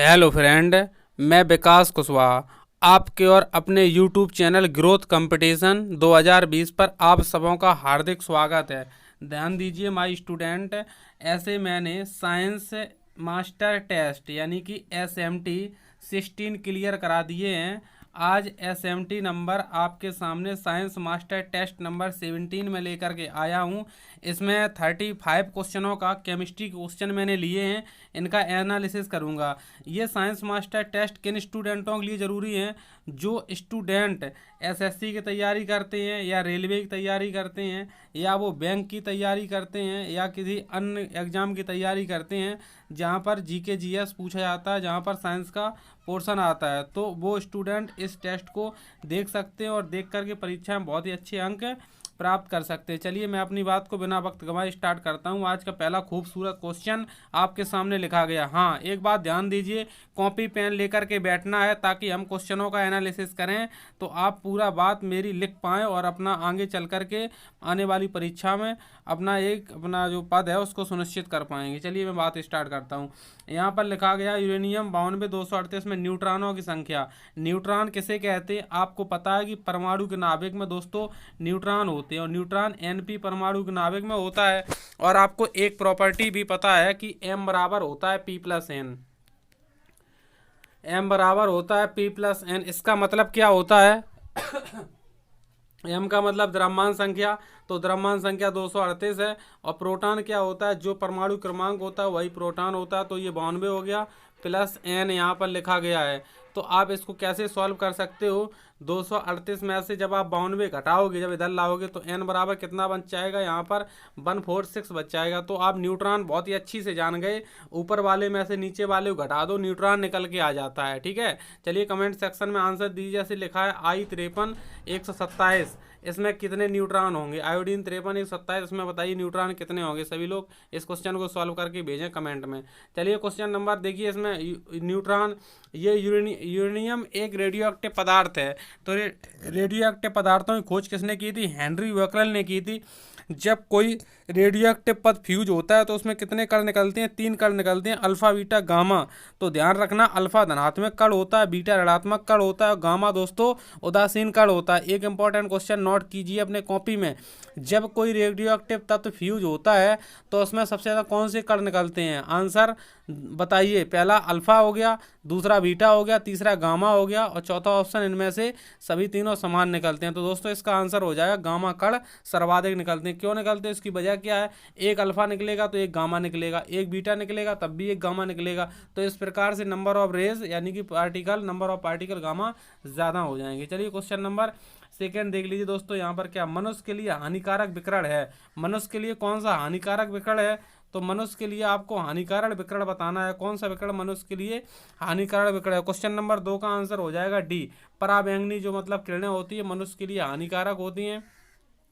Hello friend, मैं विकास कुशवाहा आपके और अपने यूट्यूब चैनल ग्रोथ कंपटीशन 2020 पर आप सबों का हार्दिक स्वागत है। ध्यान दीजिए माय स्टूडेंट, ऐसे मैंने साइंस मास्टर टेस्ट यानी कि SMT 16 क्लियर करा दिए हैं। आज SMT नंबर आपके सामने साइंस मास्टर टेस्ट नंबर 17 में लेकर के आया हूँ। इसमें 35 क्वेश्चनों का केमिस्ट्री क्वेश्चन मैंने लिए हैं, इनका एनालिसिस करूँगा। ये साइंस मास्टर टेस्ट किन स्टूडेंटों के लिए ज़रूरी है? जो स्टूडेंट SSC की तैयारी करते हैं या रेलवे की तैयारी करते हैं या वो बैंक की तैयारी करते हैं या किसी अन्य एग्ज़ाम की तैयारी करते हैं जहाँ पर GK GS पूछा जाता है, जहाँ पर साइंस का पोर्शन आता है, तो वो स्टूडेंट इस टेस्ट को देख सकते हैं और देख करके परीक्षा में बहुत ही अच्छे अंक प्राप्त कर सकते हैं। चलिए मैं अपनी बात को बिना वक्त गंवाए स्टार्ट करता हूँ। आज का पहला खूबसूरत क्वेश्चन आपके सामने लिखा गया। हाँ, एक बात ध्यान दीजिए, कॉपी पेन लेकर के बैठना है ताकि हम क्वेश्चनों का एनालिसिस करें तो आप पूरा बात मेरी लिख पाएँ और अपना आगे चल कर के आने वाली परीक्षा में अपना जो पद है उसको सुनिश्चित कर पाएंगे। चलिए मैं बात स्टार्ट करता हूँ। यहाँ पर लिखा गया यूरेनियम 92 में न्यूट्रॉनों की संख्या। न्यूट्रॉन किसे कहते हैं? आपको पता है कि परमाणु के नाभिक में दोस्तों न्यूट्रॉन होते हैं और न्यूट्रॉन Np परमाणु के नाभिक में होता है। और आपको एक प्रॉपर्टी भी पता है कि m बराबर होता है P+n। m बराबर होता है P+n। इसका मतलब क्या होता है? m का मतलब द्रव्यमान संख्या, तो द्रव्यमान संख्या 238 है। और प्रोटॉन क्या होता है? जो परमाणु क्रमांक होता है वही प्रोटॉन होता है, तो ये 92 हो गया, प्लस n यहाँ पर लिखा गया है। तो आप इसको कैसे सॉल्व कर सकते हो? 238 में से जब आप 92 घटाओगे, जब इधर लाओगे तो n बराबर कितना बच जाएगा? यहाँ पर 146 बच जाएगा। तो आप न्यूट्रॉन बहुत ही अच्छी से जान गए। ऊपर वाले में से नीचे वाले को घटा दो, न्यूट्रॉन निकल के आ जाता है। ठीक है, चलिए कमेंट सेक्शन में आंसर दीजिए। जैसे लिखा है I53 127, इसमें कितने न्यूट्रॉन होंगे? आयोडीन 53 127, इसमें बताइए न्यूट्रॉन कितने होंगे? सभी लोग इस क्वेश्चन को सॉल्व करके भेजें कमेंट में। चलिए क्वेश्चन नंबर देखिए, इसमें न्यूट्रॉन, ये यूरेनियम एक रेडियो एक्टिव पदार्थ है। तो रेडियो एक्टिव पदार्थों की खोज किसने की थी? हेनरी बेकरेल ने की थी। जब कोई रेडियो एक्टिव पद फ्यूज होता है तो उसमें कितने कण निकलते हैं? 3 कण निकलते हैं, अल्फा बीटा गामा। तो ध्यान रखना, अल्फा धनात्मक कण होता है, बीटा ऋणात्मक कण होता है और गामा दोस्तों उदासीन कण होता है। एक इंपॉर्टेंट क्वेश्चन नोट कीजिए अपने कॉपी में, जब कोई रेडियो एक्टिव तत्व फ्यूज होता है तो उसमें सबसे ज़्यादा कौन से कण निकलते हैं? आंसर बताइए। पहला अल्फा हो गया, दूसरा बीटा हो गया, तीसरा गामा हो गया और चौथा ऑप्शन, इनमें से सभी तीनों समान निकलते हैं। तो दोस्तों इसका आंसर हो जाएगा गामा कण सर्वाधिक निकलते हैं। क्यों निकलते हैं? इसकी वजह क्या है? एक अल्फा निकलेगा तो एक गामा निकलेगा, एक बीटा निकलेगा तब भी एक गामा निकलेगा। तो इस प्रकार से नंबर ऑफ रेज यानी कि particle, number of particle gamma ज़्यादा हो जाएंगे। चलिए क्वेश्चन नंबर सेकेंड देख लीजिए दोस्तों। यहाँ पर क्या मनुष्य के लिए हानिकारक विकिरण है? मनुष्य के लिए कौन सा हानिकारक विकिरण है? तो मनुष्य के लिए आपको हानिकारक विकिरण बताना है। कौन सा विकिरण मनुष्य के लिए हानिकारक विकिरण है? क्वेश्चन नंबर 2 का आंसर हो जाएगा डी, पराबैंगनी जो मतलब किरणें होती है मनुष्य के लिए हानिकारक होती हैं।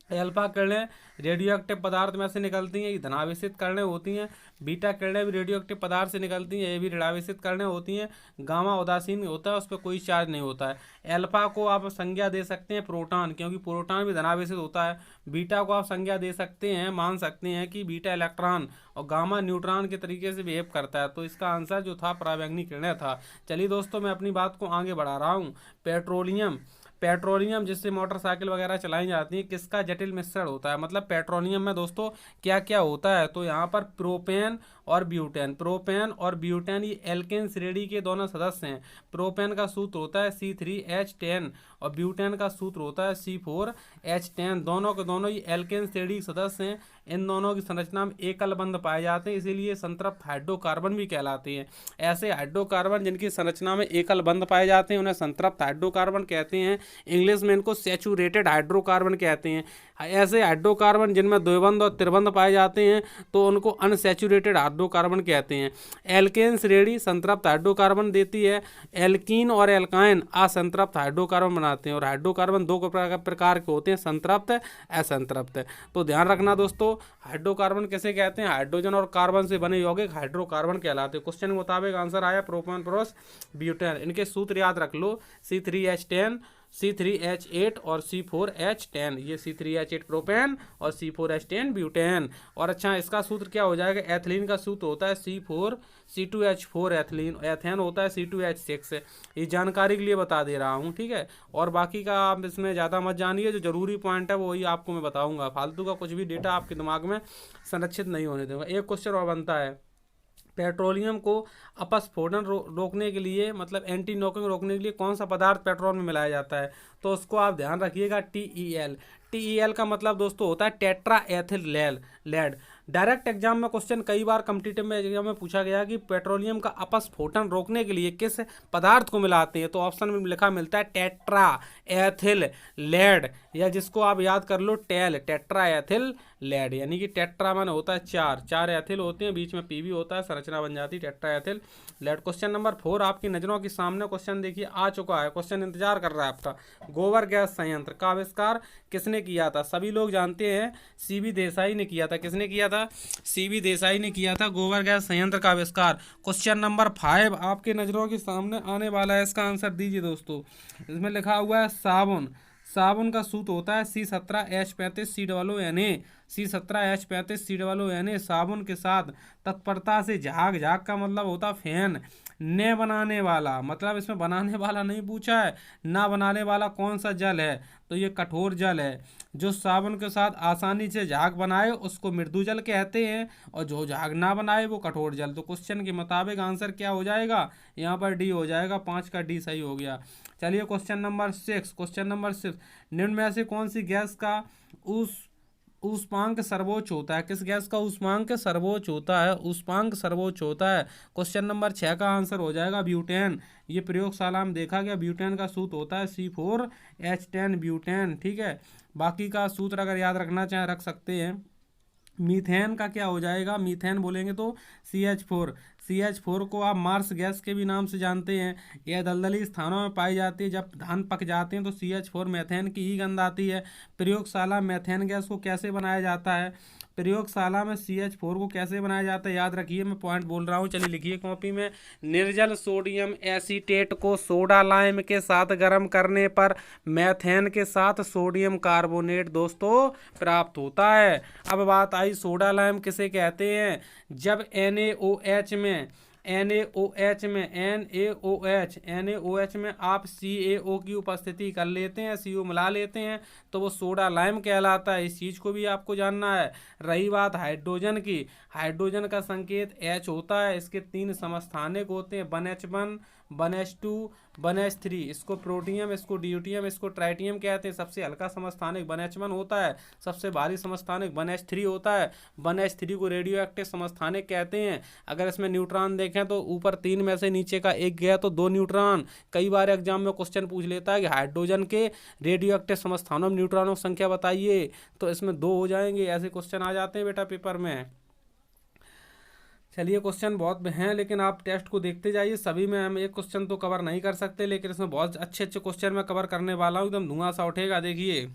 अल्फा किरणें रेडियो एक्टिव पदार्थ में से निकलती हैं, ये धनावेशित किरणें होती हैं। बीटा किरणें भी रेडियो एक्टिव पदार्थ से निकलती हैं, ये भी ऋणावेशित किरणें होती हैं। गामा उदासीन होता है, उस पर कोई चार्ज नहीं होता है। अल्फा को आप संज्ञा दे सकते हैं प्रोटॉन, क्योंकि प्रोटॉन भी धनावेशित होता है। बीटा को आप संज्ञा दे सकते हैं, मान सकते हैं कि बीटा इलेक्ट्रॉन, और गामा न्यूट्रॉन के तरीके से बिहेव करता है। तो इसका आंसर जो था पराबैंगनी किरणें था। चलिए दोस्तों मैं अपनी बात को आगे बढ़ा रहा हूँ। पेट्रोलियम जिससे मोटरसाइकिल वगैरह चलाई जाती है, किसका जटिल मिश्रण होता है? मतलब पेट्रोलियम में दोस्तों क्या क्या होता है? तो यहाँ पर प्रोपेन और ब्यूटेन ये एल्केन श्रेणी के दोनों सदस्य हैं। प्रोपेन का सूत्र होता है C3H10 और ब्यूटेन का सूत्र होता है C4H10। दोनों के दोनों ये एल्केन श्रेणी के सदस्य हैं। इन दोनों की संरचना में एकल बंध पाए जाते हैं, इसीलिए संतृप्त हाइड्रोकार्बन भी कहलाते हैं। ऐसे हाइड्रोकार्बन जिनकी संरचना में एकल बंध पाए जाते हैं उन्हें संतृप्त हाइड्रोकार्बन कहते हैं। इंग्लिश में इनको सैचुरेटेड हाइड्रोकार्बन कहते हैं। ऐसे हाइड्रोकार्बन जिनमें द्विबंध और त्रिबंध पाए जाते हैं तो उनको अनसैचुरेटेड हाइड्रोकार्बन कहते हैं। एल्केन श्रेणी संतृप्त हाइड्रोकार्बन देती है, एल्कीन और एल्काइन असंतृप्त हाइड्रोकार्बन बनाते हैं। और हाइड्रोकार्बन दो प्रकार के होते हैं, संतृप्त, असंतृप्त। तो ध्यान रखना दोस्तों, हाइड्रोकार्बन किसे कहते हैं? हाइड्रोजन और कार्बन से बने यौगिक हाइड्रोकार्बन कहलाते हैं। क्वेश्चन के मुताबिक आंसर आया प्रोपेन, प्रोस, ब्यूटेन। इनके सूत्र याद रख लो, C3H10 C3H8 और C4H10, ये C3H8 प्रोपेन और C4H10 ब्यूटेन। और अच्छा इसका सूत्र क्या हो जाएगा, एथिलीन का सूत्र होता है C2H4 एथिलीन, एथेन होता है C2H6। ये जानकारी के लिए बता दे रहा हूँ, ठीक है। और बाकी का आप इसमें ज़्यादा मत जानिए, जो जरूरी पॉइंट है वही आपको मैं बताऊँगा, फालतू का कुछ भी डेटा आपके दिमाग में संरक्षित नहीं होने दूंगा। एक क्वेश्चन और बनता है, पेट्रोलियम को अपस्फोटन रोकने के लिए, मतलब एंटी नॉकिंग रोकने के लिए कौन सा पदार्थ पेट्रोल में मिलाया जाता है, तो उसको आप ध्यान रखिएगा, TEL। TEL का मतलब दोस्तों होता है tetra ethyl lead. Direct exam में क्वेश्चन कई बार कॉम्पिटिटिव में एग्जाम में पूछा गया कि पेट्रोलियम का अपस्फोटन रोकने के लिए किस पदार्थ को मिलाते हैं, तो ऑप्शन में लिखा मिलता है टेट्रा एथिल लेड, या जिसको आप याद कर लो टेट्रा एथिल लेड, यानी कि टेट्रा माने होता है चार एथिल होते हैं, बीच में पी भी होता है, संरचना बन जाती है tetra ethyl lead. Question number 4 आपकी नजरों के सामने क्वेश्चन देखिए आ चुका है, क्वेश्चन इंतजार कर रहा है आपका। गोबर गैस संयंत्र का आविष्कार किसने किया था, सभी लोग जानते हैं CB देसाई ने किया था। किसने किया था, CB देसाई ने किया था गोबर गैस संयंत्र का आविष्कार। क्वेश्चन नंबर 5 आपके नजरों के सामने आने वाला है, इसका आंसर दीजिए दोस्तों। इसमें लिखा हुआ है साबुन का सूत्र होता है C17H35COONA। C17H35COONA साबुन के साथ तत्परता से झाग का मतलब होता है फैन, ने बनाने वाला, मतलब इसमें बनाने वाला नहीं पूछा है, ना बनाने वाला कौन सा जल है, तो ये कठोर जल है। जो साबुन के साथ आसानी से झाग बनाए उसको मृदु जल कहते हैं, और जो झाग ना बनाए वो कठोर जल। तो क्वेश्चन के मुताबिक आंसर क्या हो जाएगा, यहाँ पर D हो जाएगा, 5 का D सही हो गया। चलिए क्वेश्चन नंबर 6। निम्न में से कौन सी गैस का ऊष्मांक सर्वोच्च होता है, किस गैस का ऊष्मांक सर्वोच्च होता है, ऊष्मांक सर्वोच्च होता है। क्वेश्चन नंबर 6 का आंसर हो जाएगा ब्यूटेन। ये प्रयोगशाला में देखा गया, ब्यूटेन का सूत्र होता है C4H10 ब्यूटेन, ठीक है। बाकी का सूत्र अगर याद रखना चाहें रख सकते हैं। मीथेन का क्या हो जाएगा, मीथेन बोलेंगे तो CH4 को आप मार्स गैस के भी नाम से जानते हैं। यह दलदली स्थानों में पाई जाती है, जब धान पक जाते हैं तो CH4 मीथेन की ही गंध आती है। प्रयोगशाला मीथेन गैस को कैसे बनाया जाता है, प्रयोगशाला में CH4 को कैसे बनाया जाता है, याद रखिए, मैं पॉइंट बोल रहा हूँ, चलिए लिखिए कॉपी में। निर्जल सोडियम एसीटेट को सोडा लाइम के साथ गर्म करने पर मेथेन के साथ सोडियम कार्बोनेट दोस्तों प्राप्त होता है। अब बात आई सोडा लाइम किसे कहते हैं, जब NaOH में आप CaO की उपस्थिति कर लेते हैं, CO मिला लेते हैं, तो वो सोडा लाइम कहलाता है। इस चीज़ को भी आपको जानना है। रही बात हाइड्रोजन की, हाइड्रोजन का संकेत H होता है, इसके 3 समस्थानिक होते हैं, 1H1 1H2 1H3। इसको प्रोटियम, इसको ड्यूटियम, इसको ट्राइटियम कहते हैं। सबसे हल्का समस्थानिक 1H1 होता है, सबसे भारी समस्थानिक 1H3 होता है। 1H3 को रेडियो एक्टिव समस्थानिक कहते हैं। अगर इसमें न्यूट्रॉन देखें तो ऊपर 3 में से नीचे का 1 गया तो 2 न्यूट्रॉन। कई बार एग्जाम में क्वेश्चन पूछ लेता है कि हाइड्रोजन के रेडियो एक्टिव समस्थानों में न्यूट्रॉनों की संख्या बताइए, तो इसमें 2 हो जाएंगे। ऐसे क्वेश्चन आ जाते हैं बेटा पेपर में। चलिए क्वेश्चन बहुत हैं, लेकिन आप टेस्ट को देखते जाइए, सभी में हम एक क्वेश्चन तो कवर नहीं कर सकते, लेकिन इसमें बहुत अच्छे क्वेश्चन मैं कवर करने वाला हूँ, एकदम धुआं सा उठेगा। देखिए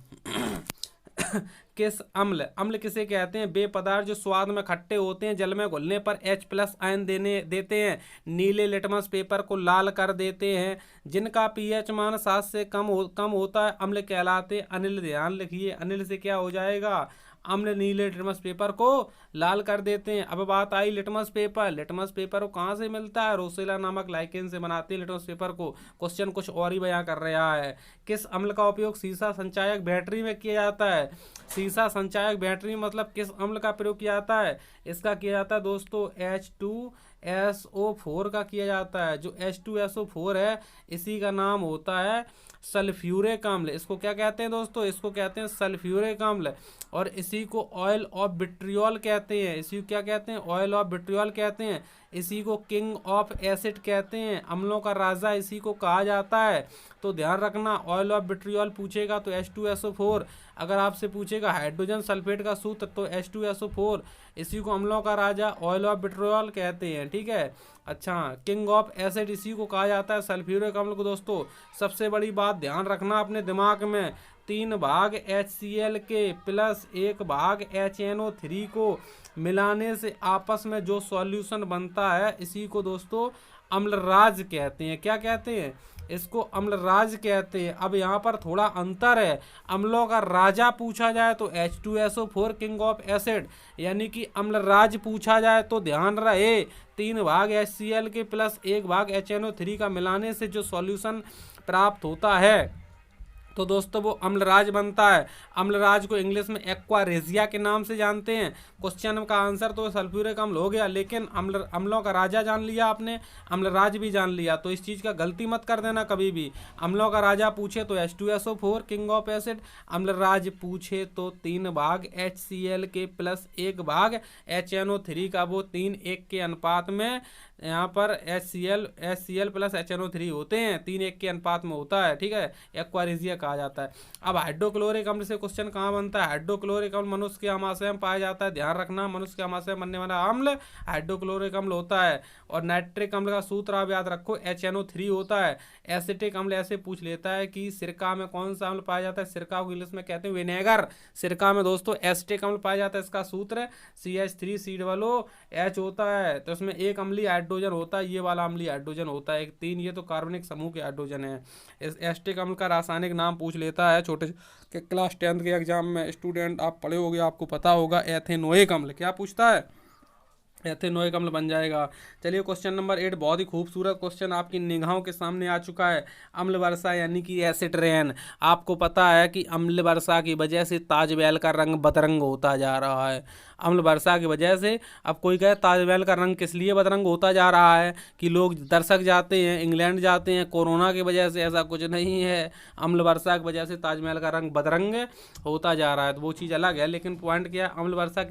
किस अम्ल किसे कहते हैं, वे पदार्थ जो स्वाद में खट्टे होते हैं, जल में घुलने पर H+ आयन देते हैं, नीले लिटमस पेपर को लाल कर देते हैं, जिनका pH मान 7 से कम होता है, अम्ल कहलाते हैं। अनिल, ध्यान लिखिए, अनिल से क्या हो जाएगा, अम्ल नीले लिटमस पेपर को लाल कर देते हैं। अब बात आई लिटमस पेपर को कहाँ से मिलता है, रोसेला नामक लाइकेन से बनाते हैं लिटमस पेपर को। क्वेश्चन कुछ और ही बयां कर रहा है। किस अम्ल का उपयोग सीसा संचायक बैटरी में किया जाता है, सीसा संचायक बैटरी मतलब किस अम्ल का प्रयोग किया जाता है, इसका किया जाता है दोस्तों H2SO4 का किया जाता है। जो H2SO4 है इसी का नाम होता है सल्फ्यूरिक अम्ल। इसको क्या कहते हैं दोस्तों, इसको कहते हैं सल्फ्यूरिक अम्ल, और इसी को ऑयल ऑफ विट्रियोल कहते हैं। इसी को क्या कहते हैं, ऑयल ऑफ विट्रियोल कहते हैं। इसी को किंग ऑफ एसिड कहते हैं, अम्लों का राजा इसी को कहा जाता है। तो ध्यान रखना, ऑयल ऑफ विट्रियोल पूछेगा तो H2SO4, अगर आपसे पूछेगा हाइड्रोजन सल्फेट का सूत्र तो H2SO4, इसी को अम्लों का राजा ऑयल ऑफ विट्रियोल कहते हैं, ठीक है। अच्छा, किंग ऑफ एसिड इसी को कहा जाता है सल्फ्यूरिक अम्ल को। दोस्तों सबसे बड़ी बात ध्यान रखना अपने दिमाग में, 3 भाग HCl के प्लस 1 भाग HNO3 को मिलाने से आपस में जो सॉल्यूशन बनता है इसी को दोस्तों अम्लराज कहते हैं। क्या कहते हैं? इसको अम्लराज कहते हैं। अब यहाँ पर थोड़ा अंतर है, अम्लों का राजा पूछा जाए तो H2SO4 किंग ऑफ एसिड, यानी कि अम्लराज पूछा जाए तो ध्यान रहे 3 भाग HCl के प्लस 1 भाग HNO3 का मिलाने से जो सॉल्यूशन प्राप्त होता है तो दोस्तों वो अम्लराज बनता है। अम्लराज को इंग्लिश में एक्वारेजिया के नाम से जानते हैं। क्वेश्चन का आंसर तो सल्फ्यूरिक अम्ल हो गया, लेकिन अम्लों का राजा जान लिया आपने, अम्लराज भी जान लिया, तो इस चीज़ का गलती मत कर देना कभी भी। अम्लों का राजा पूछे तो H2SO4 king of acid, Amalraj पूछे तो 3 भाग HCl के प्लस 1 भाग HNO3 का, वो 3:1 के अनुपात में यहाँ पर HCl प्लस HNO3 होते हैं, 3:1 के अनुपात में होता है। ठीक है, एक्वारेजिया कहा जाता है। अब हाइड्रोक्लोरिक अम्ल से क्वेश्चन कहाँ बनता है? हाइड्रोक्लोरिक अम्ल मनुष्य के आमाशय में पाया जाता है, ध्यान रखना, मनुष्य के आमाशय में बनने वाला अम्ल हाइड्रोक्लोरिक अम्ल होता है। और नाइट्रिक अम्ल का सूत्र आप याद रखो, HNO3 होता है। एसिटिक अम्ल ऐसे पूछ लेता है कि सिरका में कौन सा अम्ल पाया जाता है? सिरका को इंग्लिश में कहते हैं विनेगर। सिरका में दोस्तों एसिटिक अम्ल पाया जाता है, इसका सूत्र CH3COOH होता है, तो उसमें एक अम्लीय हाइड्रोजन होता है, ये वाला अम्लीय हाइड्रोजन होता है, 3 ये तो कार्बनिक समूह के हाइड्रोजन है। इस एसिटिक अम्ल का रासायनिक नाम पूछ लेता है छोटे के क्लास 10th के एग्जाम में, स्टूडेंट आप पढ़े होगे, आपको पता होगा, एथेनोइक अम्ल। क्या पूछता है? एथेनोइक अम्ल बन जाएगा। चलिए क्वेश्चन नंबर 8, बहुत ही खूबसूरत क्वेश्चन आपकी निगाहों के सामने आ चुका है। अम्ल वर्षा यानी कि एसिड रेन। आपको पता है कि अम्ल वर्षा की वजह से ताजमहल का रंग बदरंग होता जा रहा है। अम्ल वर्षा की वजह से, अब कोई कहे ताजमहल का रंग किस लिए बदरंग होता जा रहा है कि लोग दर्शक जाते हैं, इंग्लैंड जाते हैं, कोरोना की वजह से, ऐसा कुछ नहीं है। अम्ल वर्षा की वजह से ताजमहल का रंग बदरंग होता जा रहा है, तो वो चीज़ अलग है। लेकिन पॉइंट क्या है, अम्ल वर्षा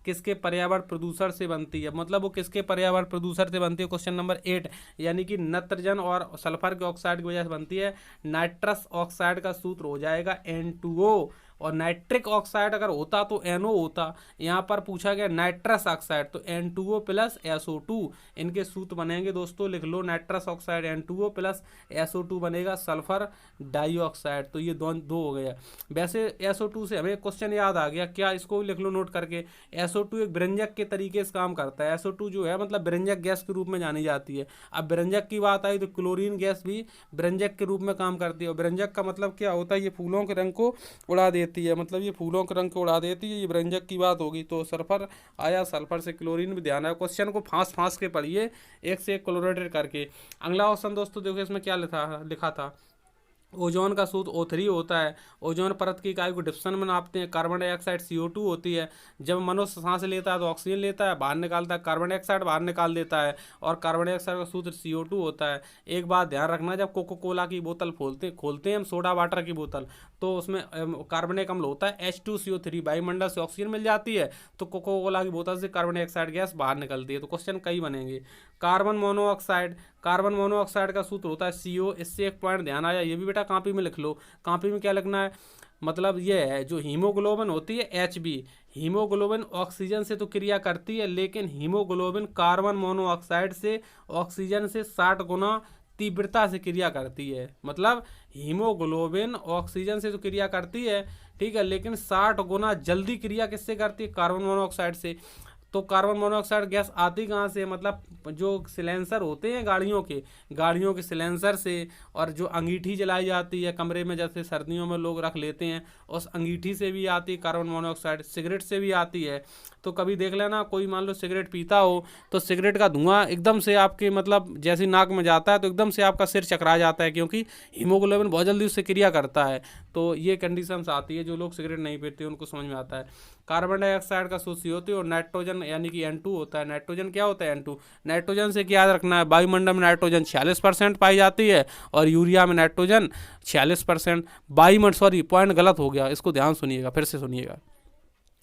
किसके पर्यावरण प्रदूषण से बनती है, मतलब वो किसके पर्यावरण प्रदूषण से बनती है? क्वेश्चन नंबर 8, यानी कि नत्रजन और सल्फर के ऑक्साइड की वजह से बनती है। नाइट्रस ऑक्साइड का सूत्र हो जाएगा N2O, और नाइट्रिक ऑक्साइड अगर होता तो NO होता। यहाँ पर पूछा गया नाइट्रस ऑक्साइड, तो N2O प्लस SO2 इनके सूत्र बनेंगे दोस्तों, लिख लो, nitrous oxide N2O plus SO2 बनेगा सल्फर डाइऑक्साइड। तो ये दो हो गया। वैसे SO2 से हमें क्वेश्चन याद आ गया, क्या? इसको भी लिख लो नोट करके। SO2 एक व्यंजक के तरीके से काम करता है। SO2 जो है मतलब व्यंजक गैस के रूप में जानी जाती है। अब व्यंजक की बात आई तो क्लोरीन गैस भी व्यंजक के रूप में काम करती है। और व्यंजक का मतलब क्या होता है? ये फूलों के रंग को उड़ा देती है, मतलब ये फूलों के रंग को उड़ा देती है, ये व्यंजक की बात होगी। तो सल्फर आया, सल्फर से क्लोरीन भी ध्यान है। क्वेश्चन को फांस के पढ़िए, एक से एक कोलैबोरेट करके। अगला क्वेश्चन दोस्तों देखो, इसमें क्या लिखा था? ओजोन का सूत्र O3 होता है। ओजोन परत की इकाई को डिप्सन में नापते हैं। कार्बन डाइऑक्साइड CO2 होती है। जब मनुष्य सांस लेता है तो ऑक्सीजन लेता है, बाहर निकालता है कार्बन डाइऑक्साइड बाहर निकाल देता है, और कार्बन डाइऑक्साइड का सूत्र CO2 होता है। एक बात ध्यान रखना, जब कोको कोला की बोतल खोलते हैं हम, सोडा वाटर की बोतल, तो उसमें कार्बनिक अम्ल होता है H2CO3, वायुमंडल से ऑक्सीजन मिल जाती है, तो कोको कोला की बोतल से कार्बन डाइऑक्साइड गैस बाहर निकलती है। तो क्वेश्चन कई बनेंगे। कार्बन मोनोऑक्साइड का सूत्र होता है CO। इससे एक पॉइंट ध्यान आया, ये भी बेटा कॉपी में लिख लो। कॉपी में क्या लिखना है? मतलब ये है, जो हीमोग्लोबिन होती है Hb, हीमोग्लोबिन ऑक्सीजन से तो क्रिया करती है, लेकिन हीमोग्लोबिन कार्बन मोनोऑक्साइड से ऑक्सीजन से 60 गुना तीव्रता से क्रिया करती है। मतलब हीमोग्लोबिन ऑक्सीजन से तो क्रिया करती है, ठीक है, लेकिन 60 गुना जल्दी क्रिया किससे करती है? कार्बन मोनोऑक्साइड से। तो कार्बन मोनोऑक्साइड गैस आती कहाँ से? मतलब जो सिलेंसर होते हैं गाड़ियों के सिलेंसर से, और जो अंगीठी जलाई जाती है कमरे में, जैसे सर्दियों में लोग रख लेते हैं, उस अंगीठी से भी आती है कार्बन मोनोऑक्साइड। सिगरेट से भी आती है। तो कभी देख लेना, कोई मान लो सिगरेट पीता हो तो सिगरेट का धुआं एकदम से आपके मतलब जैसे नाक में जाता है तो एकदम से आपका सिर चकरा जाता है, क्योंकि हीमोग्लोबिन बहुत जल्दी उससे क्रिया करता है। तो ये कंडीशंस आती है, जो लोग सिगरेट नहीं पीते उनको समझ में आता है। कार्बन डाइऑक्साइड का सूत्र होती है, और नाइट्रोजन यानी कि N2 होता है। नाइट्रोजन क्या होता है? N2। नाइट्रोजन से क्या याद रखना है? वायुमंडल में नाइट्रोजन 46% पाई जाती है, और यूरिया में नाइट्रोजन 46%। पॉइंट गलत हो गया, इसको ध्यान सुनिएगा, फिर से सुनिएगा,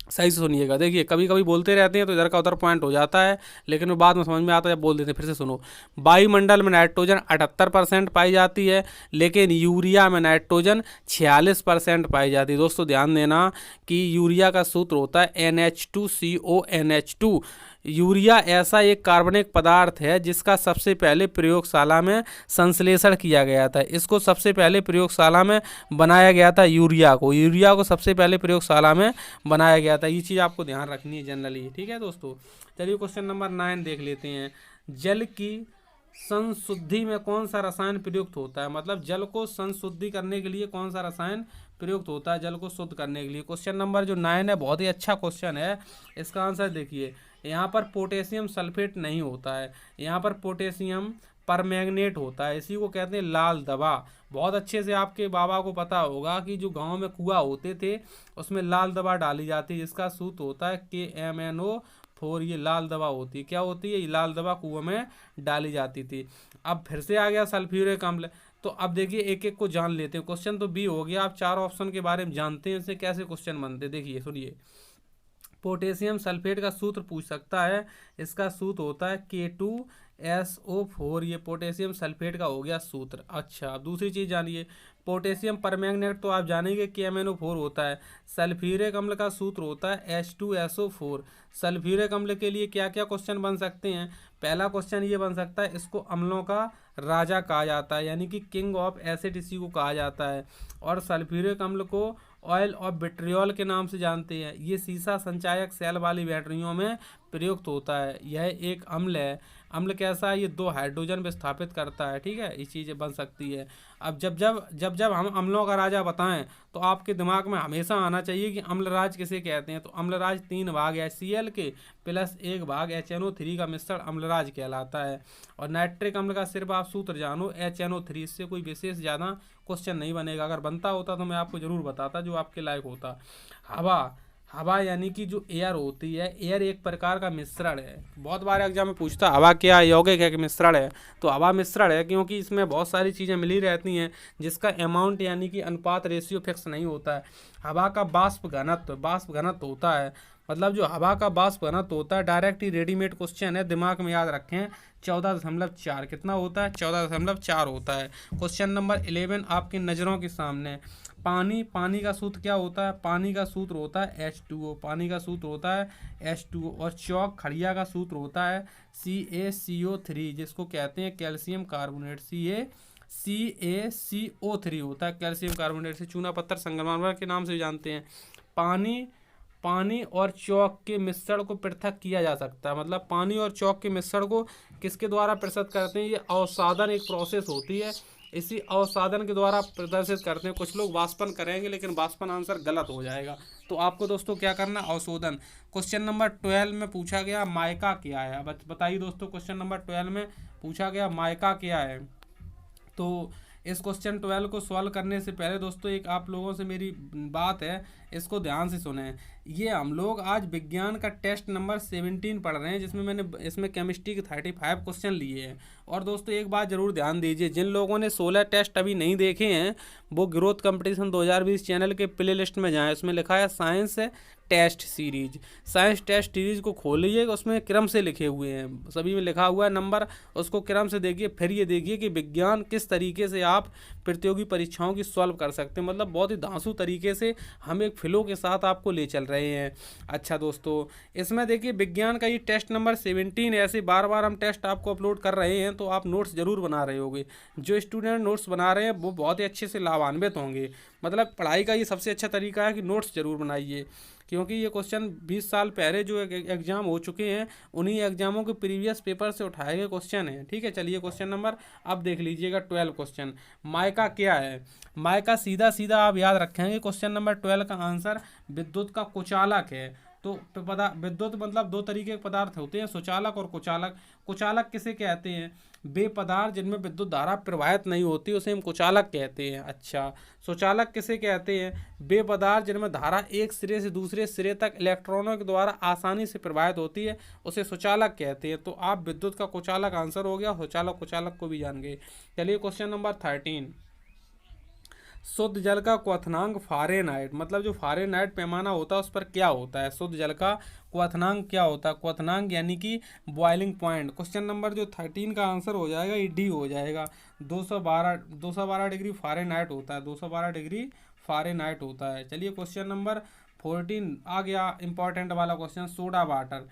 सही से सुनिएगा। देखिए कभी कभी बोलते रहते हैं तो इधर का उधर पॉइंट हो जाता है, लेकिन वो बाद में समझ में आता है जब बोल देते हैं। फिर से सुनो, वायुमंडल में नाइट्रोजन 78% पाई जाती है, लेकिन यूरिया में नाइट्रोजन 46% पाई जाती है। दोस्तों ध्यान देना कि यूरिया का सूत्र होता है NH2CONH2। यूरिया ऐसा एक कार्बनिक पदार्थ है जिसका सबसे पहले प्रयोगशाला में संश्लेषण किया गया था। इसको सबसे पहले प्रयोगशाला में बनाया गया था। यूरिया को सबसे पहले प्रयोगशाला में बनाया गया था। ये चीज़ आपको ध्यान रखनी है जनरली, ठीक है दोस्तों। चलिए क्वेश्चन नंबर 9 देख लेते हैं। जल की संशुद्धि में कौन सा रसायन प्रयुक्त होता है, मतलब जल को संशुद्धि करने के लिए कौन सा रसायन प्रयुक्त होता है जल को शुद्ध करने के लिए। क्वेश्चन नंबर जो 9 है बहुत ही अच्छा क्वेश्चन है। इसका आंसर देखिए, यहाँ पर पोटेशियम सल्फेट नहीं होता है, यहाँ पर पोटेशियम परमैंगनेट होता है, इसी को कहते हैं लाल दवा। बहुत अच्छे से आपके बाबा को पता होगा कि जो गांव में कुआं होते थे उसमें लाल दवा डाली जाती है, जिसका सूत्र होता है KMNO4। ये लाल दवा होती है, क्या होती है, ये लाल दवा कुआं में डाली जाती थी। अब फिर से आ गया सल्फ्यूरिक अम्ल। तो अब देखिए एक एक को जान लेते हैं। क्वेश्चन तो बी हो गया, आप 4 ऑप्शन के बारे में जानते हैं, इससे कैसे क्वेश्चन बनते हैं। देखिए सुनिए, पोटेशियम सल्फेट का सूत्र पूछ सकता है, इसका सूत्र होता है K2SO4। ये पोटेशियम सल्फेट का हो गया सूत्र। अच्छा, अब दूसरी चीज़ जानिए, पोटेशियम परमैंगनेट तो आप जानेंगे KMNO4 होता है। सल्फ्यूरिक अम्ल का सूत्र होता है H2SO4। सल्फ्यूरिक अम्ल के लिए क्या क्या क्वेश्चन बन सकते हैं। पहला क्वेश्चन ये बन सकता है, इसको अम्लों का राजा कहा जाता है, यानी कि किंग ऑफ एसिड इसी को कहा जाता है। और सल्फ्यूरिक अम्ल को ऑयल ऑफ विट्रियोल के नाम से जानते हैं। ये सीसा संचायक सेल वाली बैटरियों में प्रयुक्त होता है। यह एक अम्ल है। अम्ल कैसा है, ये 2 हाइड्रोजन विस्थापित करता है, ठीक है, ये चीज़ें बन सकती है। अब जब हम अम्लों का राजा बताएं तो आपके दिमाग में हमेशा आना चाहिए कि अम्लराज किसे कहते हैं। तो अम्लराज 3 भाग HCl के प्लस 1 भाग HNO3 का मिश्रण अम्लराज कहलाता है। और नाइट्रिक अम्ल का सिर्फ आप सूत्र जानो HNO3, इससे कोई विशेष ज़्यादा क्वेश्चन नहीं बनेगा। अगर बनता होता तो मैं आपको ज़रूर बताता, जो आपके लायक होता। हवा यानी कि जो एयर होती है, एयर एक प्रकार का मिश्रण है। बहुत बार एग्जाम में पूछता हवा क्या है, यौगिक है कि मिश्रण है। तो हवा मिश्रण है क्योंकि इसमें बहुत सारी चीज़ें मिली रहती हैं जिसका अमाउंट यानी कि अनुपात रेशियो फिक्स नहीं होता है। हवा का वाष्प घनत्व होता है, मतलब जो हवा का वाष्प घनत्व होता है, डायरेक्ट ही रेडीमेड क्वेश्चन है, दिमाग में याद रखें, 14.4। कितना होता है, 14.4 होता है। क्वेश्चन नंबर 11 आपकी नज़रों के सामने। पानी का सूत्र क्या होता है, पानी का सूत्र होता है H2O। पानी का सूत्र होता है H2O। और चौक खड़िया का सूत्र होता है CaCO3, जिसको कहते हैं कैल्शियम कार्बोनेट। CaCO3 होता है कैल्शियम कार्बोनेट, से चूना पत्थर संगमरमर के नाम से जानते हैं। पानी और चौक के मिश्रण को पृथक किया जा सकता है, मतलब पानी और चौक के मिश्रण को किसके द्वारा पृथक करते हैं, ये अवसादन एक प्रोसेस होती है, इसी अवसादन के द्वारा प्रदर्शित करते हैं। कुछ लोग वाष्पन करेंगे लेकिन वाष्पन आंसर गलत हो जाएगा। तो आपको दोस्तों क्या करना, अवशोधन। क्वेश्चन नंबर 12 में पूछा गया माइका क्या है। अब बताइए दोस्तों, क्वेश्चन नंबर 12 में पूछा गया माइका क्या है। तो इस क्वेश्चन 12 को सॉल्व करने से पहले दोस्तों एक आप लोगों से मेरी बात है, इसको ध्यान से सुने। ये हम लोग आज विज्ञान का टेस्ट नंबर 17 पढ़ रहे हैं, जिसमें मैंने इसमें केमिस्ट्री के 35 क्वेश्चन लिए हैं। और दोस्तों एक बात ज़रूर ध्यान दीजिए, जिन लोगों ने 16 टेस्ट अभी नहीं देखे हैं वो ग्रोथ कंपटीशन 2020 चैनल के प्ले लिस्ट में जाएँ, उसमें लिखा है science test series. Science test series को खोलिए, उसमें क्रम से लिखे हुए हैं, सभी में लिखा हुआ है नंबर, उसको क्रम से देखिए। फिर ये देखिए कि विज्ञान किस तरीके से आप प्रतियोगी परीक्षाओं की सॉल्व कर सकते हैं, मतलब बहुत ही धांसू तरीके से हम एक फ्लो के साथ आपको ले चल रहे हैं। अच्छा दोस्तों, इसमें देखिए विज्ञान का ये टेस्ट नंबर 17, ऐसे बार बार हम टेस्ट आपको अपलोड कर रहे हैं, तो आप नोट्स जरूर बना रहे होंगे। जो स्टूडेंट नोट्स बना रहे हैं वो बहुत ही अच्छे से लाभान्वित होंगे। मतलब पढ़ाई का ये सबसे अच्छा तरीका है कि नोट्स जरूर बनाइए, क्योंकि ये क्वेश्चन 20 साल पहले जो एग्जाम हो चुके हैं उन्हीं एग्जामों के प्रीवियस पेपर से उठाए गए क्वेश्चन हैं। ठीक है, चलिए क्वेश्चन नंबर अब देख लीजिएगा 12 क्वेश्चन। माइका क्या है। माइका सीधा सीधा आप याद रखेंगे, क्वेश्चन नंबर 12 का आंसर विद्युत का कुचालक है। तो विद्युत मतलब 2 तरीके के पदार्थ होते हैं, सुचालक और कुचालक। कुचालक किसे कहते हैं, वे पदार्थ जिनमें विद्युत धारा प्रवाहित नहीं होती उसे हम कुचालक कहते हैं। अच्छा, सुचालक किसे कहते हैं, वे पदार्थ जिनमें धारा एक सिरे से दूसरे सिरे तक इलेक्ट्रॉनों के द्वारा आसानी से प्रवाहित होती है उसे सुचालक कहते हैं। तो आप विद्युत का कुचालक आंसर हो गया, सुचालक कुचालक को भी जान गए। चलिए क्वेश्चन नंबर 13, शुद्ध जल का क्वथनांक फारेनहाइट, मतलब जो फारेनहाइट पैमाना होता है उस पर क्या होता है। शुद्ध जल का क्वथनांक क्या होता है, क्वथनांक यानी कि बॉइलिंग पॉइंट। क्वेश्चन नंबर जो 13 का आंसर हो जाएगा ये डी हो जाएगा। 212 डिग्री फारेनहाइट होता है, 212 डिग्री फारेनहाइट होता है। चलिए क्वेश्चन नंबर 14 आ गया, इंपॉर्टेंट वाला question, soda water.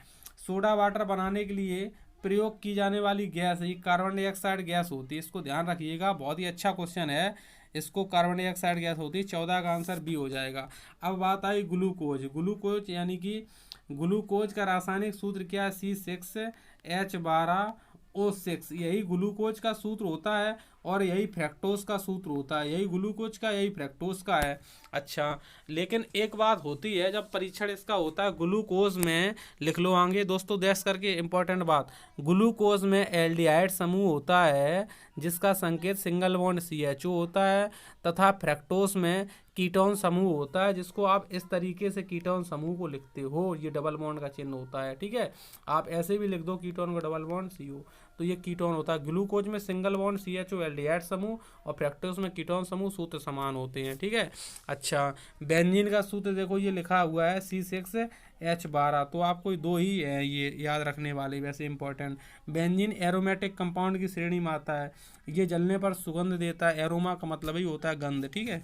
Soda water बनाने के लिए प्रयोग की जाने वाली गैस ये कार्बन डाइऑक्साइड गैस होती है, इसको ध्यान रखिएगा, बहुत ही अच्छा क्वेश्चन है। इसको कार्बन डाइऑक्साइड गैस होती है, 14 का आंसर बी हो जाएगा। अब बात आई ग्लूकोज। ग्लूकोज यानी कि ग्लूकोज का रासायनिक सूत्र क्या है, C6H12 O6, यही ग्लूकोज का सूत्र होता है और यही फ्रैक्टोज का सूत्र होता है, यही ग्लूकोज का यही फ्रैक्टोज का है। अच्छा, लेकिन एक बात होती है जब परीक्षण इसका होता है ग्लूकोज में, लिख लो आगे दोस्तों देख करके इंपॉर्टेंट बात, ग्लूकोज में एल्डिहाइड समूह होता है जिसका संकेत सिंगल बॉन्ड CHO होता है, तथा फ्रैक्टोज में कीटोन समूह होता है जिसको आप इस तरीके से कीटोन समूह को लिखते हो, ये डबल बॉन्ड का चिन्ह होता है। ठीक है, आप ऐसे भी लिख दो कीटोन का डबल बॉन्ड CO, तो ये कीटोन होता है। ग्लूकोज में सिंगल बॉन्ड CHO एल्डिहाइड समूह और फ्रैक्टोज में कीटोन समूह, सूत्र समान होते हैं। ठीक है। अच्छा, बेंजीन का सूत्र देखो ये लिखा हुआ है C6H12, तो आपको दो ही है ये याद रखने वाले वैसे इंपॉर्टेंट। बेंजीन एरोमेटिक कंपाउंड की श्रेणी में आता है, ये जलने पर सुगंध देता है, एरोमा का मतलब ही होता है गंध। ठीक है,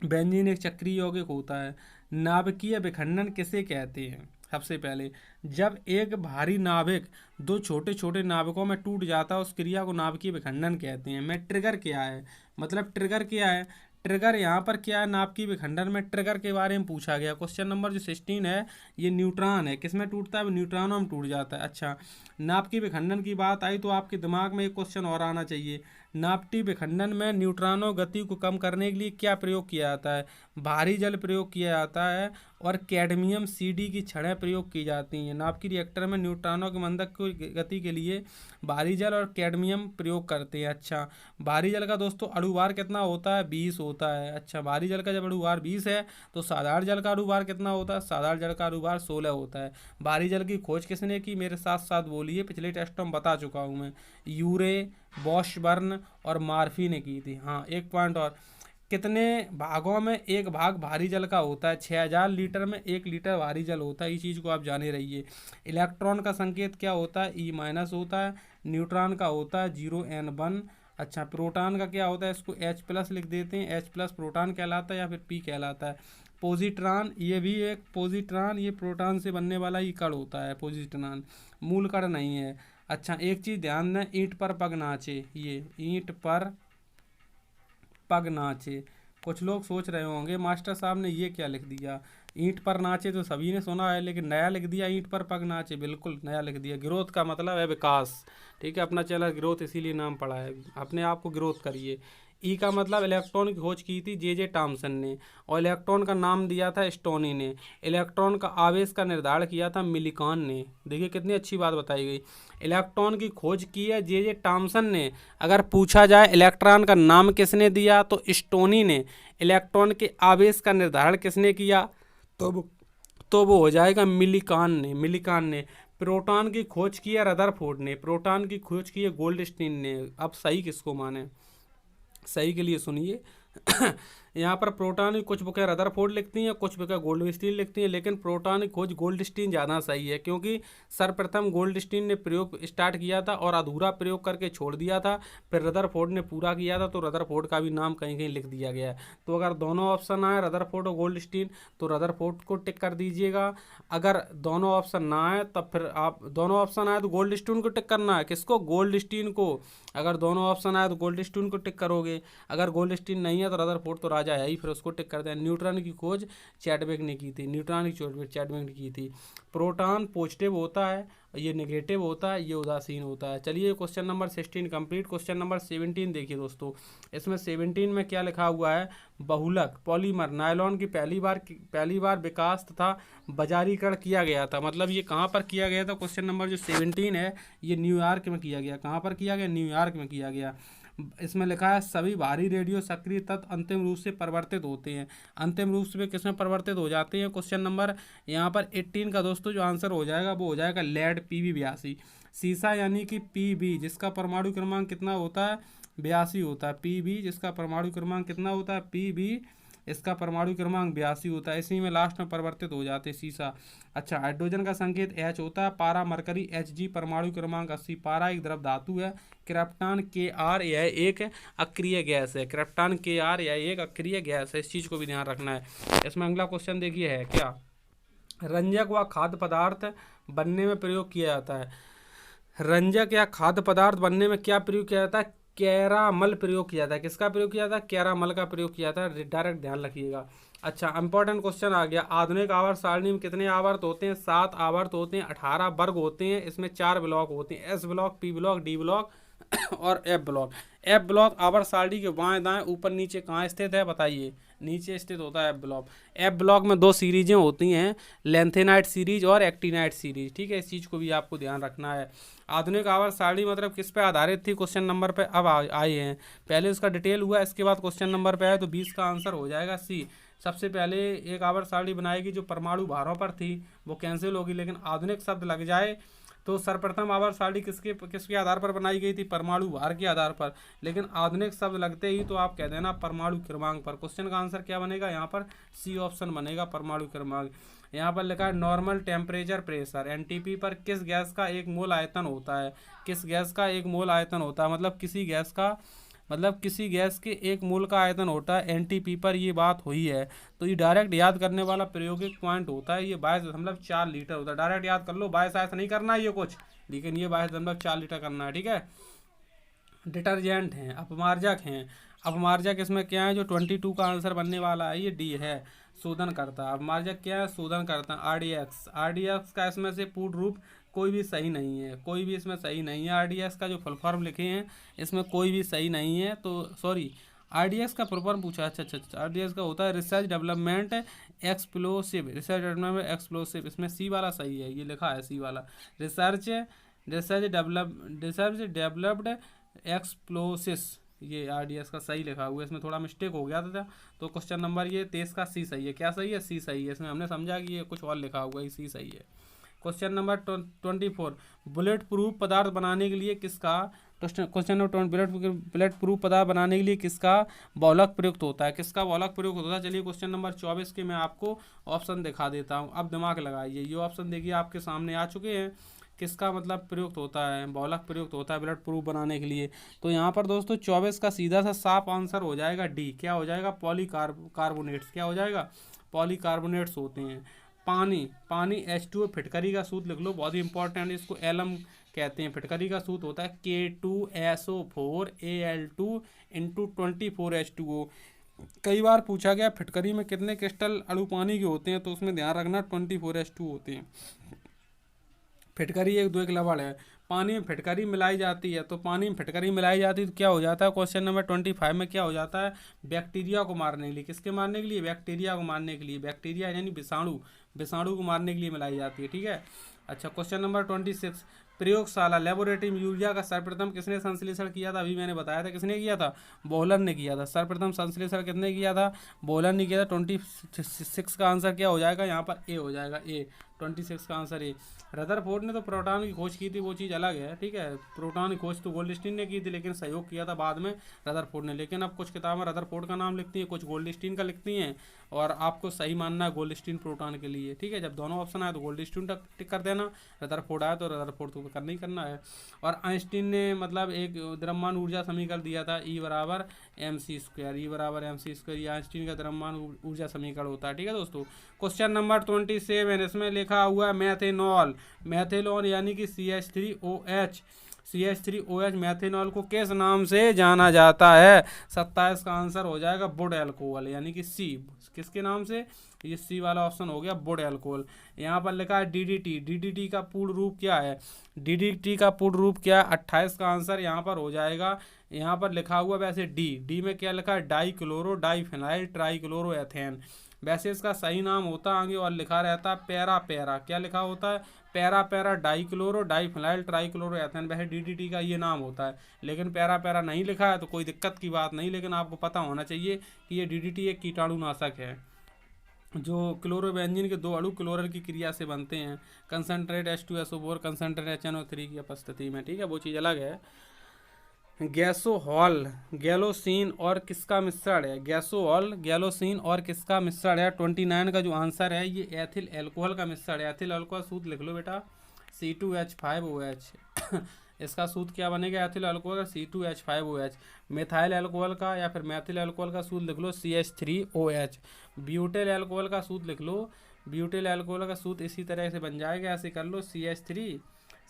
बेंजीन एक चक्रीय यौगिक होता है। नाभिकीय विखंडन किसे कहते हैं? सबसे पहले, जब एक भारी नाभिक दो छोटे छोटे नाभिकों में टूट जाता है उस क्रिया को नाभिकीय विखंडन कहते हैं। मैं ट्रिगर क्या है, मतलब ट्रिगर क्या है, ट्रिगर यहाँ पर क्या है, नाभिकीय विखंडन में ट्रिगर के बारे में पूछा गया। क्वेश्चन नंबर जो 16 है ये न्यूट्रॉन है, किसमें टूटता है, न्यूट्रॉनों में टूट जाता है। अच्छा, नाभिकीय विखंडन की बात आई तो आपके दिमाग में एक क्वेश्चन और आना चाहिए, नाभिकीय विखंडन में न्यूट्रॉनों गति को कम करने के लिए क्या प्रयोग किया जाता है? भारी जल प्रयोग किया जाता है और कैडमियम CD की छड़ें प्रयोग की जाती हैं। नाभिकीय रिएक्टर में न्यूट्रॉनों के मंदक की गति के लिए भारी जल और कैडमियम प्रयोग करते हैं। अच्छा, भारी जल का दोस्तों अणुभार कितना होता है? 20 होता है। अच्छा, भारी जल का जब अणुभार 20 है तो साधारण जल का अणुभार कितना होता है? साधारण जल का अणुभार 16 होता है। भारी जल की खोज किसने की? मेरे साथ साथ बोलिए, पिछले टेस्टों में बता चुका हूँ मैं, यूरे, बॉशबर्न और मार्फी ने की थी। हाँ, एक पॉइंट और, कितने भागों में एक भाग भारी जल का होता है? 6000 लीटर में 1 लीटर भारी जल होता है, इस चीज़ को आप जाने रहिए। इलेक्ट्रॉन का संकेत क्या होता है? E- होता है। न्यूट्रॉन का होता है 0N1। अच्छा, प्रोटॉन का क्या होता है? इसको H+ लिख देते हैं, H+ प्रोटॉन कहलाता है या फिर P कहलाता है। पोजिट्रॉन, ये भी एक पोजिट्रॉन, ये प्रोटॉन से बनने वाला ही कण होता है पोजिट्रॉन, मूल कण नहीं है। अच्छा, एक चीज़ ध्यान दें, ईंट पर पग नाचे, ये ईंट पर पग नाचे, कुछ लोग सोच रहे होंगे मास्टर साहब ने ये क्या लिख दिया, ईंट पर नाचे तो सभी ने सुना है लेकिन नया लिख दिया ईंट पर पग नाचे, बिल्कुल नया लिख दिया। ग्रोथ का मतलब है विकास। ठीक है, अपना चैनल ग्रोथ इसीलिए नाम पड़ा है, अपने आप को ग्रोथ करिए। ई का मतलब इलेक्ट्रॉन की खोज की थी जे टॉमसन ने और इलेक्ट्रॉन का नाम दिया था स्टोनी ने। इलेक्ट्रॉन का आवेश का निर्धारण किया था मिलिकॉन ने। देखिए कितनी अच्छी बात बताई गई। इलेक्ट्रॉन की खोज की है जे टॉमसन ने। अगर पूछा जाए इलेक्ट्रॉन का नाम किसने दिया तो स्टोनी ने। इलेक्ट्रॉन के आवेश का निर्धारण किसने किया तो वो हो जाएगा मिलिकॉन ने। प्रोटॉन की खोज की है रदरफोर्ड ने। प्रोटॉन की खोज की है गोल्डस्टीन ने। अब सही किसको माने, सही के लिए सुनिए। यहाँ पर प्रोटॉन की कुछ बुकें रदरफोर्ड लिखती हैं, कुछ बुकें गोल्डस्टीन लिखती हैं, लेकिन प्रोटॉन की खोज गोल्डस्टीन ज़्यादा सही है क्योंकि सर्वप्रथम गोल्डस्टीन ने प्रयोग स्टार्ट किया था और अधूरा प्रयोग करके छोड़ दिया था, फिर रदरफोर्ड ने पूरा किया था, तो रदरफोर्ड का भी नाम कहीं कहीं लिख दिया गया है। तो अगर दोनों ऑप्शन आए रदरफोर्ड और गोल्डस्टीन तो रदरफोर्ड को टिक कर दीजिएगा। अगर दोनों ऑप्शन ना आए तब फिर आप, दोनों ऑप्शन आए तो गोल्डस्टीन को टिक करना है। किसको? गोल्डस्टीन को। अगर दोनों ऑप्शन आए तो गोल्डस्टीन को टिक करोगे, अगर गोल्डस्टीन नहीं है तो रदरफोर्ड तो राजा है ही, फिर उसको टिक कर दें। न्यूट्रॉन की खोज चैडविक ने की थी। न्यूट्रॉन की खोज चैडविक ने की थी। प्रोटॉन पॉजिटिव होता है, ये नेगेटिव होता है, ये उदासीन होता है। चलिए question number 16 complete. Question number 17 देखिए दोस्तों, इसमें 17 में क्या लिखा हुआ है? बहुलक पॉलीमर नायलॉन की पहली बार विकास तथा बाजारीकरण किया गया था। मतलब ये कहाँ पर किया गया था? क्वेश्चन नंबर जो 17 है ये न्यूयॉर्क में किया गया। कहाँ पर किया गया? न्यूयॉर्क में किया गया। इसमें लिखा है सभी भारी रेडियो सक्रिय तत्व अंतिम रूप से परिवर्तित होते हैं। अंतिम रूप से किसमें परिवर्तित हो जाते हैं? क्वेश्चन नंबर यहाँ पर 18 का दोस्तों जो आंसर हो जाएगा वो हो जाएगा लेड Pb82। सीसा यानी कि Pb जिसका परमाणु क्रमांक कितना होता है? 82 होता है। Pb जिसका परमाणु क्रमांक कितना होता है? Pb इसका परमाणु क्रमांक 82 होता है। इसी में लास्ट में परिवर्तित हो जाते हैं सीसा। अच्छा, हाइड्रोजन का संकेत H होता है। पारा मरकरी Hg परमाणु क्रमांक 80। पारा एक द्रव धातु है। क्रिप्टॉन Kr यह एक अक्रिय गैस है। क्रिप्टॉन Kr यह एक अक्रिय गैस है, इस चीज़ को भी ध्यान रखना है। इसमें अगला क्वेश्चन देखिए है क्या? रंजक व खाद्य पदार्थ बनने में प्रयोग किया जाता है। रंजक या खाद्य पदार्थ बनने में क्या प्रयोग किया जाता है? कैरामल प्रयोग किया था। किसका प्रयोग किया था? कैरामल का प्रयोग किया था। डायरेक्ट ध्यान रखिएगा। अच्छा, इंपॉर्टेंट क्वेश्चन आ गया। आधुनिक आवर्त सारणी में कितने आवर्त होते हैं? 7 आवर्त होते हैं, 18 वर्ग होते हैं, इसमें 4 ब्लॉक होते हैं, S block, P block, D block और एफ ब्लॉक। एफ ब्लॉक आवर्त सारणी के बाएं दाएं ऊपर नीचे कहाँ स्थित है बताइए? नीचे स्थित होता है एफ ब्लॉक। एफ ब्लॉक में 2 सीरीजें होती हैं, लेंथेनाइट सीरीज और एक्टिनाइट सीरीज, ठीक है, इस चीज़ को भी आपको ध्यान रखना है। आधुनिक आवर्त सारणी मतलब किस पे आधारित थी? क्वेश्चन नंबर पे अब आए हैं। पहले उसका डिटेल हुआ, इसके बाद क्वेश्चन नंबर पे आए, तो 20 का आंसर हो जाएगा सी। सबसे पहले एक आवर्त सारणी बनाएगी जो परमाणु भारों पर थी, वो कैंसिल होगी, लेकिन आधुनिक शब्द लग जाए तो सर्वप्रथम आवर्त सारणी किसके आधार पर बनाई गई थी? परमाणु भार के आधार पर, लेकिन आधुनिक शब्द लगते ही तो आप कह देना परमाणु क्रमांक पर। क्वेश्चन का आंसर क्या बनेगा यहाँ पर? सी ऑप्शन बनेगा, परमाणु क्रमांक। यहाँ पर लिखा है नॉर्मल टेम्परेचर प्रेशर, एनटीपी पर किस गैस का एक मोल आयतन होता है? किस गैस का एक मोल आयतन होता है मतलब किसी गैस के एक मोल का आयतन होता है एनटीपी पर, ये बात हुई है। तो ये डायरेक्ट याद करने वाला प्रायोगिक पॉइंट होता है। ये 22.4 लीटर होता है, डायरेक्ट याद कर लो, 22 ऐसा नहीं करना है ये कुछ, लेकिन ये 22.4 लीटर करना है, ठीक है। डिटर्जेंट हैं, अपमार्जक हैं। अपमार्जक इसमें क्या है? जो 22 का आंसर बनने वाला है ये डी है, शोधन करता। अपमार्जक क्या है? शोधन करता। आरडीएक्स, आरडीएक्स का इसमें से पूर्ण रूप कोई भी सही नहीं है, कोई भी इसमें सही नहीं है। आरडीएक्स का जो फुल फॉर्म लिखे हैं इसमें कोई भी सही नहीं है, तो सॉरी, आरडीएक्स का फुल फॉर्म पूछा। अच्छा, आरडीएक्स का होता है research development explosive, research development explosive, इसमें सी वाला सही है, ये लिखा है सी वाला। रिसर्च डेवलप्ड एक्सप्लोसिस, ये आरडीएस का सही लिखा हुआ है, इसमें थोड़ा मिस्टेक हो गया था। तो क्वेश्चन नंबर ये 23 का सी सही है। क्या सही है? सी सही है। इसमें हमने समझा कि ये कुछ और लिखा हुआ है, सी सही है। क्वेश्चन नंबर 24, बुलेट प्रूफ पदार्थ बनाने के लिए किसका क्वेश्चन नंबर बुलेट प्रूफ पदार्थ बनाने के लिए किसका बहुलक प्रयुक्त होता है? किसका बहुलक प्रयुक्त होता है? चलिए क्वेश्चन नंबर 24 के मैं आपको ऑप्शन दिखा देता हूँ, अब दिमाग लगाइए। ये ऑप्शन देखिए आपके सामने आ चुके हैं। किसका मतलब प्रयुक्त होता है? बहुलक प्रयुक्त होता है बुलेट प्रूफ बनाने के लिए। तो यहाँ पर दोस्तों 24 का सीधा सा साफ आंसर हो जाएगा डी। क्या हो जाएगा? पॉलीकार्बोनेट्स। क्या हो जाएगा? पॉलीकार्बोनेट्स होते हैं। पानी H2O, फिटकरी का सूत्र लिख लो, बहुत ही इंपॉर्टेंट, इसको एलम कहते हैं। फिटकरी का सूत्र होता है K2SO4 Al2 इंटू 24H2O। कई बार पूछा गया फिटकरी में कितने क्रिस्टल अणु पानी के होते हैं, तो उसमें ध्यान रखना 24H2 होते हैं। फिटकरी एक दो एक लवण है, पानी में फिटकरी मिलाई जाती है, तो पानी में फिटकरी मिलाई जाती है तो क्या हो जाता है? क्वेश्चन नंबर 25 में क्या हो जाता है? बैक्टीरिया को मारने के लिए। किसके मारने के लिए? बैक्टीरिया को मारने के लिए। बैक्टीरिया यानी विषाणु को मारने के लिए मिलाई जाती है, ठीक है। अच्छा, क्वेश्चन नंबर 26, प्रयोगशाला लेबोरेटरी में यूरिया का सर्वप्रथम किसने संश्लेषण किया था? अभी मैंने बताया था किसने किया था, बोहलर ने किया था। सर्वप्रथम संश्लेषण किसने किया था? बोहलर ने किया था। 26 का आंसर क्या हो जाएगा? यहाँ पर ए हो जाएगा, ए 26 का आंसर ए। रदरफोर्ड ने तो प्रोटॉन की खोज की थी, वो चीज़ अलग है, ठीक है। प्रोटॉन की खोज तो गोल्डस्टीन ने की थी, लेकिन सहयोग किया था बाद में रदरफोर्ड ने। लेकिन अब कुछ किताबें रदरफोर्ड का नाम लिखती हैं, कुछ गोल्डस्टीन का लिखती हैं, और आपको सही मानना है गोल्डस्टीन प्रोटॉन के लिए, ठीक है। जब दोनों ऑप्शन आए तो गोल्डस्टीन टिक कर देना, रदरफोर्ड आया तो रदरफोर्ड तो करना ही करना है। और आइंस्टीन ने मतलब एक द्रव्यमान ऊर्जा समीकरण दिया था, E बराबर MC स्क्वायर, E बराबर MC स्क्वायर, ये आइंस्टीन का द्रव्यमान ऊर्जा समीकरण होता है, ठीक है दोस्तों। क्वेश्चन नंबर 27, इसमें लिखा हुआ है मैथेनॉल यानी कि CH3OH मैथेनॉल को किस नाम से जाना जाता है? 27 का आंसर हो जाएगा वुड एल्कोहल, यानी कि सी। किसके नाम से? ये सी वाला ऑप्शन हो गया, वुड एल्कोहल। यहाँ पर लिखा है DDT का पूर्ण रूप क्या है? DDT का पूर्ण रूप क्या है? 28 का आंसर यहाँ पर हो जाएगा। यहाँ पर लिखा हुआ वैसे डी में क्या लिखा है? डाइफिनाइल ट्राइक्लोरोएथेन। वैसे इसका सही नाम होता आगे और लिखा रहता है पैरा। क्या लिखा होता है? Para diphenyl ट्राइक्लोरोएथेन। वैसे DDT का ये नाम होता है, लेकिन पैरा नहीं लिखा है तो कोई दिक्कत की बात नहीं, लेकिन आपको पता होना चाहिए कि ये DDT एक कीटाणुनाशक है जो क्लोरोबेंजीन के 2 अणु क्लोरल की क्रिया से बनते हैं, कंसनट्रेट H2SO4 कंसनट्रेट HNO3 की उपस्थिति में, ठीक है, वो चीज़ अलग है। गैसोहॉल गैलोसिन और किसका मिश्रण है? गैलोसिन और किसका मिश्रण है? 29 का जो आंसर है ये एथिल एल्कोहल का मिश्रण है। एथिल एल्कोहल सूत्र लिख लो बेटा, C2H5OH। इसका सूत्र क्या बनेगा? एथिल अल्कोहल का C2H5OH। मिथाइल अल्कोहल का या फिर मैथिल अल्कोहल का सूत्र लिख लो CH3OH। ब्यूटेल अल्कोहल का सूत्र लिख लो, ब्यूटेल अल्कोहल का सूत्र इसी तरह से बन जाएगा, ऐसे कर लो CH3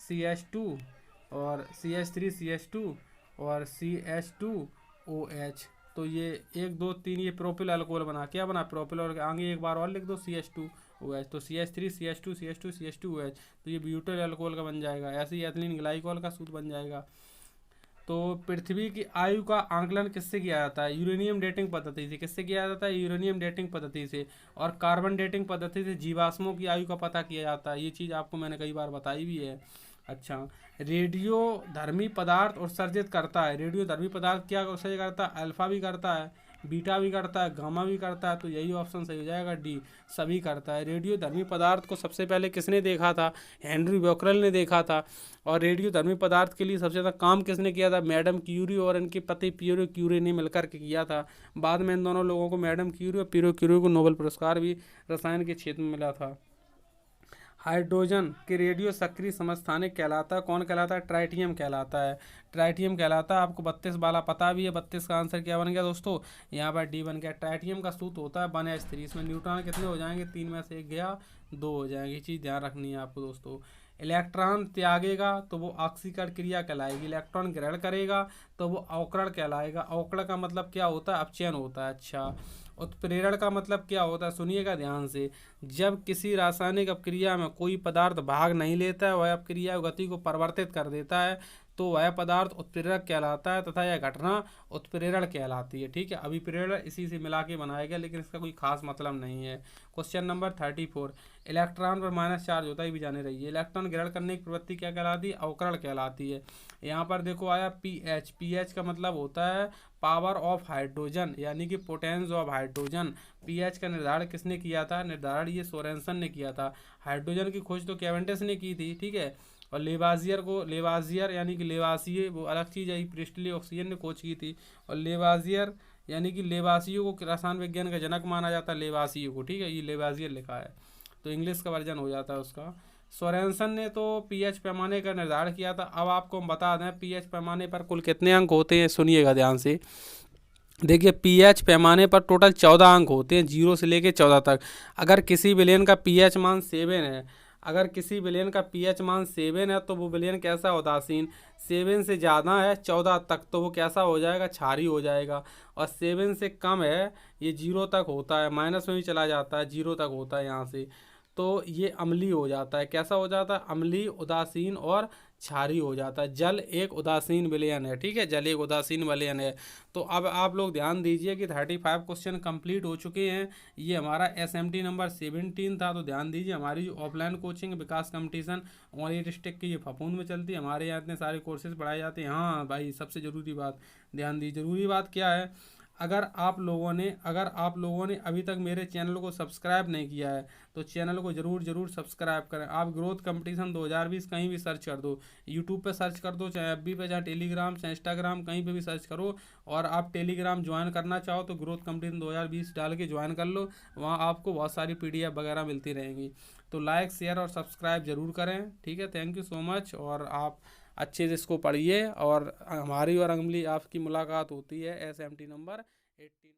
CH2 और CH3 CH2 और CH2OH, तो ये 1 2 3 ये प्रोपिल अल्कोहल बना, क्या बना, प्रोपिल, और आगे एक बार और लिख दो CH2OH, तो CH3 CH2 CH2 CH2OH, तो ये ब्यूटाइल अल्कोहल का बन जाएगा। ऐसे ही एथिलीन ग्लाइकोल का सूत्र बन जाएगा। तो पृथ्वी की आयु का आंकलन किससे किया जाता है, यूरेनियम डेटिंग पद्धति से। किससे किया जाता है, यूरेनियम डेटिंग पद्धति से। और कार्बन डेटिंग पद्धति से जीवाश्मों की आयु का पता किया जाता है। ये चीज़ आपको मैंने कई बार बताई भी है। अच्छा, रेडियो धर्मी पदार्थ उत्सर्जित करता है। रेडियो धर्मी पदार्थ क्या उत्सर्जित करता है, अल्फा भी करता है, बीटा भी करता है, गामा भी करता है। तो यही ऑप्शन सही हो जाएगा, डी, सभी करता है। रेडियो धर्मी पदार्थ को सबसे पहले किसने देखा था, हेनरी बेकरेल ने देखा था। और रेडियो धर्मी पदार्थ के लिए सबसे ज़्यादा काम किसने किया था, मैडम क्यूरी और इनके पति पियरो क्यूरी ने मिलकर के किया था। बाद में इन दोनों लोगों को, मैडम क्यूरी और पियरो क्यूरी को, नोबेल पुरस्कार भी रसायन के क्षेत्र में मिला था। हाइड्रोजन के रेडियो सक्रिय समस्थानिक कहलाता है, कौन कहलाता है, ट्राइटियम कहलाता है। ट्राइटियम कहलाता है। आपको 32 वाला पता भी है। 32 का आंसर क्या बन गया दोस्तों, यहाँ पर डी बन गया। ट्राइटियम का सूत्र होता है 1s3। इसमें न्यूट्रॉन कितने हो जाएंगे, 3 में से 1 गया, 2 हो जाएंगे। ये चीज़ ध्यान रखनी है आपको दोस्तों। इलेक्ट्रॉन त्यागेगा तो वो ऑक्सीकरण क्रिया कहलाएगी। इलेक्ट्रॉन ग्रहण करेगा तो वो अवकरण कहलाएगा। अवकरण का मतलब क्या होता है, अपचयन होता है। अच्छा, उत्प्रेरण का मतलब क्या होता है, सुनिएगा ध्यान से। जब किसी रासायनिक अपक्रिया में कोई पदार्थ भाग नहीं लेता है, वह अपक्रिया गति को परिवर्तित कर देता है, तो वह पदार्थ उत्प्रेरक कहलाता है तथा यह घटना उत्प्रेरण कहलाती है। ठीक है, अभिप्रेरण इसी से मिला के बनाया गया, लेकिन इसका कोई खास मतलब नहीं है। क्वेश्चन नंबर 34, इलेक्ट्रॉन पर माइनस चार्ज होता है, भी जाने रहिए। इलेक्ट्रॉन ग्रहण करने की प्रवृत्ति क्या कहलाती है, अवकरण कहलाती है। यहाँ पर देखो आया पीएच। पीएच का मतलब होता है पावर ऑफ हाइड्रोजन, यानी कि पोटेंस ऑफ हाइड्रोजन। पीएच का निर्धारण किसने किया था, निर्धारण ये सोरेनसन ने किया था। हाइड्रोजन की खोज तो कैवेंडिश ने की थी। ठीक है, और लेवाजियर यानी कि लेवासिये, वो अलग चीज़ है, प्रिस्टली ऑक्सीजन ने खोज की थी। और लेवाजियर यानी कि लेवासियो को रसायन विज्ञान का जनक माना जाता है, लेवासियो को। ठीक है, ये लेवाजियर लिखा है, तो इंग्लिश का वर्जन हो जाता है उसका। सोरेनसन ने तो पीएच पैमाने का निर्धारण किया था। अब आपको हम बता दें पीएच पैमाने पर कुल कितने अंक होते हैं, सुनिएगा ध्यान से। देखिए, पीएच पैमाने पर टोटल 14 अंक होते हैं, 0 से लेकर 14 तक। अगर किसी विलयन का पीएच मान 7 है, अगर किसी विलयन का पीएच मान 7 है, तो वो विलयन कैसा, उदासीन। 7 से ज़्यादा है 14 तक, तो वो कैसा हो जाएगा, क्षारीय हो जाएगा। और 7 से कम है, ये 0 तक होता है, माइनस में भी चला जाता है, 0 तक होता है यहाँ से, तो ये अम्लीय हो जाता है। कैसा हो जाता है, अम्लीय, उदासीन और क्षारीय हो जाता है। जल एक उदासीन विलयन है। ठीक है, जल एक उदासीन विलयन है। तो अब आप लोग ध्यान दीजिए कि 35 क्वेश्चन कंप्लीट हो चुके हैं। ये हमारा SMT नंबर 17 था। तो ध्यान दीजिए, हमारी जो ऑफलाइन कोचिंग विकास कंपटीशन और ये डिस्ट्रिक्ट की ये फफूंद में चलती है। हमारे यहाँ इतने सारे कोर्सेज पढ़ाए जाते हैं। हाँ भाई, सबसे ज़रूरी बात ध्यान दीजिए, ज़रूरी बात क्या है, अगर आप लोगों ने अभी तक मेरे चैनल को सब्सक्राइब नहीं किया है, तो चैनल को ज़रूर सब्सक्राइब करें। आप ग्रोथ कंपटीशन 2020 कहीं भी सर्च कर दो, यूट्यूब पे सर्च कर दो, चाहे FB पे, चाहे टेलीग्राम, चाहे इंस्टाग्राम, कहीं पे भी सर्च करो। और आप टेलीग्राम ज्वाइन करना चाहो तो ग्रोथ कंपटीशन 2020 डाल के ज्वाइन कर लो। वहाँ आपको बहुत सारी PDF वगैरह मिलती रहेंगी। तो लाइक, शेयर और सब्सक्राइब ज़रूर करें। ठीक है, थैंक यू सो मच। और आप अच्छे से इसको पढ़िए, और हमारी और अगली आपकी मुलाकात होती है SMT नंबर 18।